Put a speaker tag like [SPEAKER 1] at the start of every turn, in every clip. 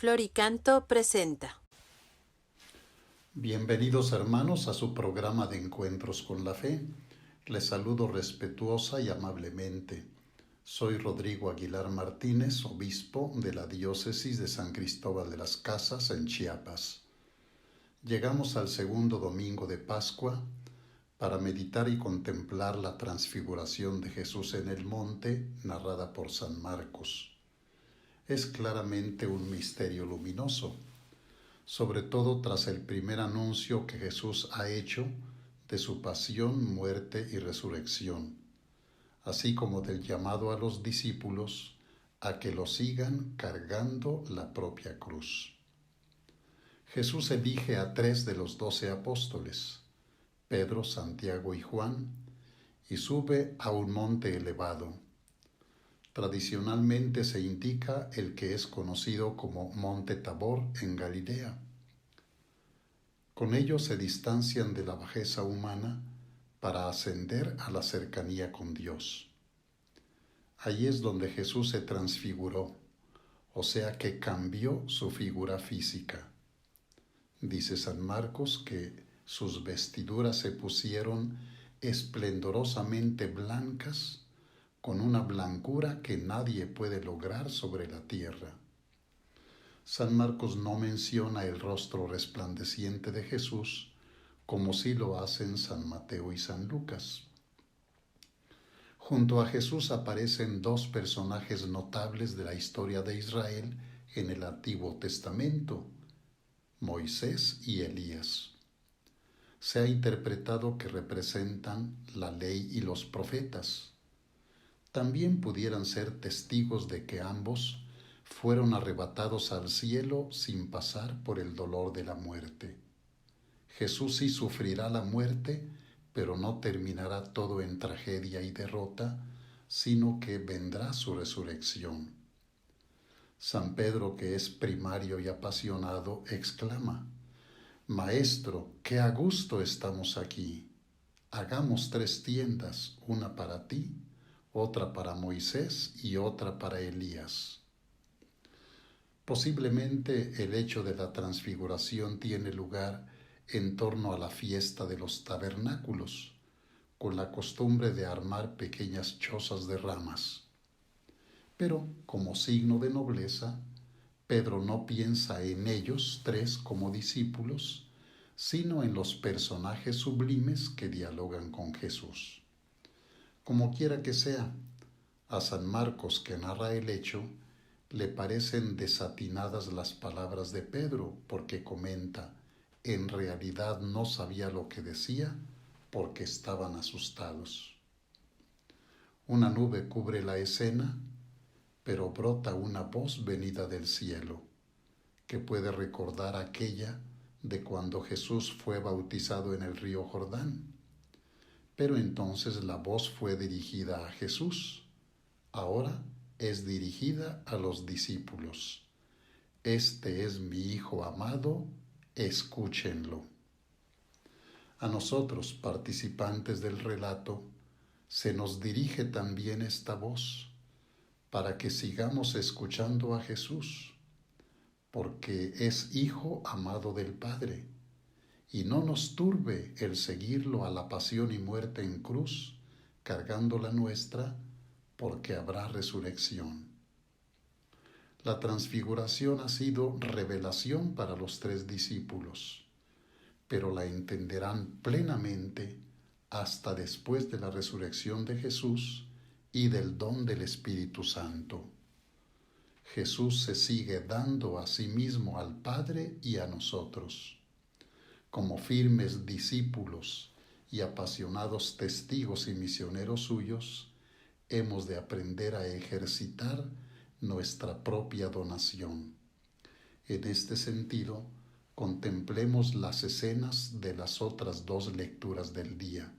[SPEAKER 1] Flor y Canto presenta.
[SPEAKER 2] Bienvenidos hermanos a su programa de Encuentros con la Fe. Les saludo respetuosa y amablemente. Soy Rodrigo Aguilar Martínez, obispo de la diócesis de San Cristóbal de las Casas en Chiapas. Llegamos al segundo domingo de Pascua para meditar y contemplar la transfiguración de Jesús en el monte, narrada por San Marcos. Es claramente un misterio luminoso, sobre todo tras el primer anuncio que Jesús ha hecho de su pasión, muerte y resurrección, así como del llamado a los discípulos a que lo sigan cargando la propia cruz. Jesús elige a 3 de los 12 apóstoles, Pedro, Santiago y Juan, y sube a un monte elevado. Tradicionalmente se indica el que es conocido como Monte Tabor en Galilea. Con ello se distancian de la bajeza humana para ascender a la cercanía con Dios. Allí es donde Jesús se transfiguró, o sea que cambió su figura física. Dice San Marcos que sus vestiduras se pusieron esplendorosamente blancas, con una blancura que nadie puede lograr sobre la tierra. San Marcos no menciona el rostro resplandeciente de Jesús, como sí lo hacen San Mateo y San Lucas. Junto a Jesús aparecen 2 personajes notables de la historia de Israel en el Antiguo Testamento, Moisés y Elías. Se ha interpretado que representan la ley y los profetas. También pudieran ser testigos de que ambos fueron arrebatados al cielo sin pasar por el dolor de la muerte. Jesús sí sufrirá la muerte, pero no terminará todo en tragedia y derrota, sino que vendrá su resurrección. San Pedro, que es primario y apasionado, exclama: «Maestro, qué a gusto estamos aquí. Hagamos 3 tiendas, una para ti, otra para Moisés y otra para Elías». Posiblemente el hecho de la transfiguración tiene lugar en torno a la fiesta de los tabernáculos, con la costumbre de armar pequeñas chozas de ramas. Pero, como signo de nobleza, Pedro no piensa en ellos 3 como discípulos, sino en los personajes sublimes que dialogan con Jesús. Como quiera que sea, a San Marcos, que narra el hecho, le parecen desatinadas las palabras de Pedro, porque comenta: en realidad no sabía lo que decía porque estaban asustados. Una nube cubre la escena, pero brota una voz venida del cielo, que puede recordar aquella de cuando Jesús fue bautizado en el río Jordán. Pero entonces la voz fue dirigida a Jesús. Ahora es dirigida a los discípulos. Este es mi Hijo amado, escúchenlo. A nosotros, participantes del relato, se nos dirige también esta voz, para que sigamos escuchando a Jesús, porque es Hijo amado del Padre, y no nos turbe el seguirlo a la pasión y muerte en cruz, cargando la nuestra, porque habrá resurrección. La transfiguración ha sido revelación para los 3 discípulos, pero la entenderán plenamente hasta después de la resurrección de Jesús y del don del Espíritu Santo. Jesús se sigue dando a sí mismo al Padre y a nosotros. Como firmes discípulos y apasionados testigos y misioneros suyos, hemos de aprender a ejercitar nuestra propia donación. En este sentido, contemplemos las escenas de las otras 2 lecturas del día.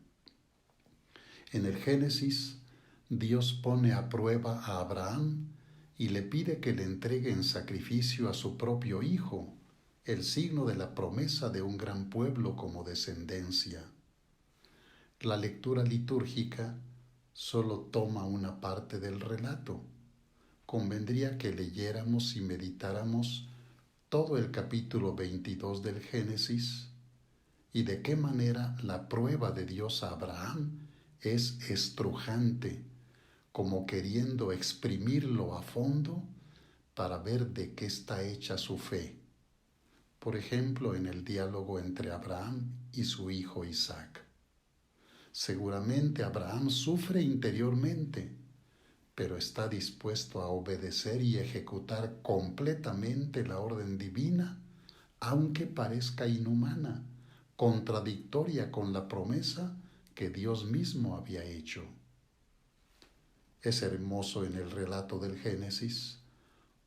[SPEAKER 2] En el Génesis, Dios pone a prueba a Abraham y le pide que le entregue en sacrificio a su propio hijo, el signo de la promesa de un gran pueblo como descendencia. La lectura litúrgica solo toma una parte del relato. Convendría que leyéramos y meditáramos todo el capítulo 22 del Génesis y de qué manera la prueba de Dios a Abraham es estrujante, como queriendo exprimirlo a fondo para ver de qué está hecha su fe. Por ejemplo, en el diálogo entre Abraham y su hijo Isaac. Seguramente Abraham sufre interiormente, pero está dispuesto a obedecer y ejecutar completamente la orden divina, aunque parezca inhumana, contradictoria con la promesa que Dios mismo había hecho. Es hermoso en el relato del Génesis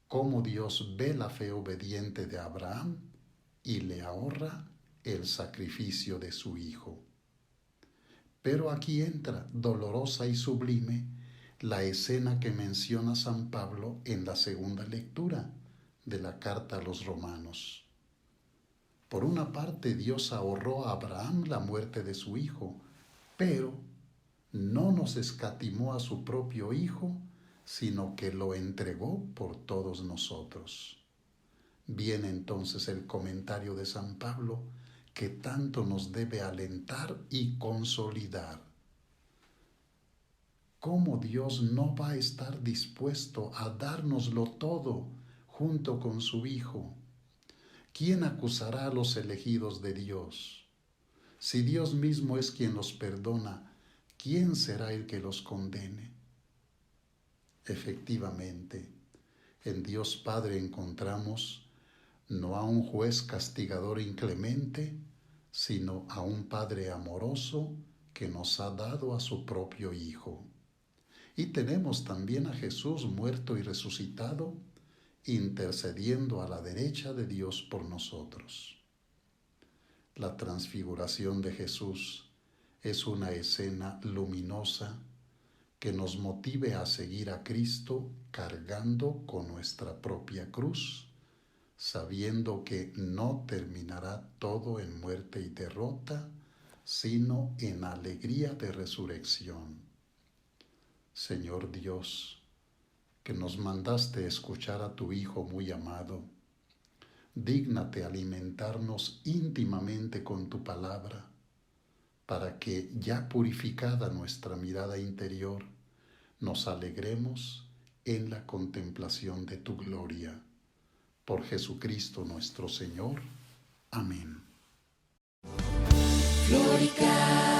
[SPEAKER 2] cómo Dios ve la fe obediente de Abraham y le ahorra el sacrificio de su hijo. Pero aquí entra, dolorosa y sublime, la escena que menciona San Pablo en la segunda lectura de la carta a los Romanos. Por una parte, Dios ahorró a Abraham la muerte de su hijo, pero no nos escatimó a su propio hijo, sino que lo entregó por todos nosotros. Viene entonces el comentario de San Pablo que tanto nos debe alentar y consolidar. ¿Cómo Dios no va a estar dispuesto a dárnoslo todo junto con su Hijo? ¿Quién acusará a los elegidos de Dios? Si Dios mismo es quien los perdona, ¿quién será el que los condene? Efectivamente, en Dios Padre encontramos no a un juez castigador inclemente, sino a un Padre amoroso que nos ha dado a su propio Hijo. Y tenemos también a Jesús muerto y resucitado, intercediendo a la derecha de Dios por nosotros. La transfiguración de Jesús es una escena luminosa que nos motive a seguir a Cristo cargando con nuestra propia cruz, sabiendo que no terminará todo en muerte y derrota, sino en alegría de resurrección. Señor Dios, que nos mandaste escuchar a tu Hijo muy amado, dígnate alimentarnos íntimamente con tu palabra, para que, ya purificada nuestra mirada interior, nos alegremos en la contemplación de tu gloria. Por Jesucristo nuestro Señor. Amén.
[SPEAKER 3] Florica.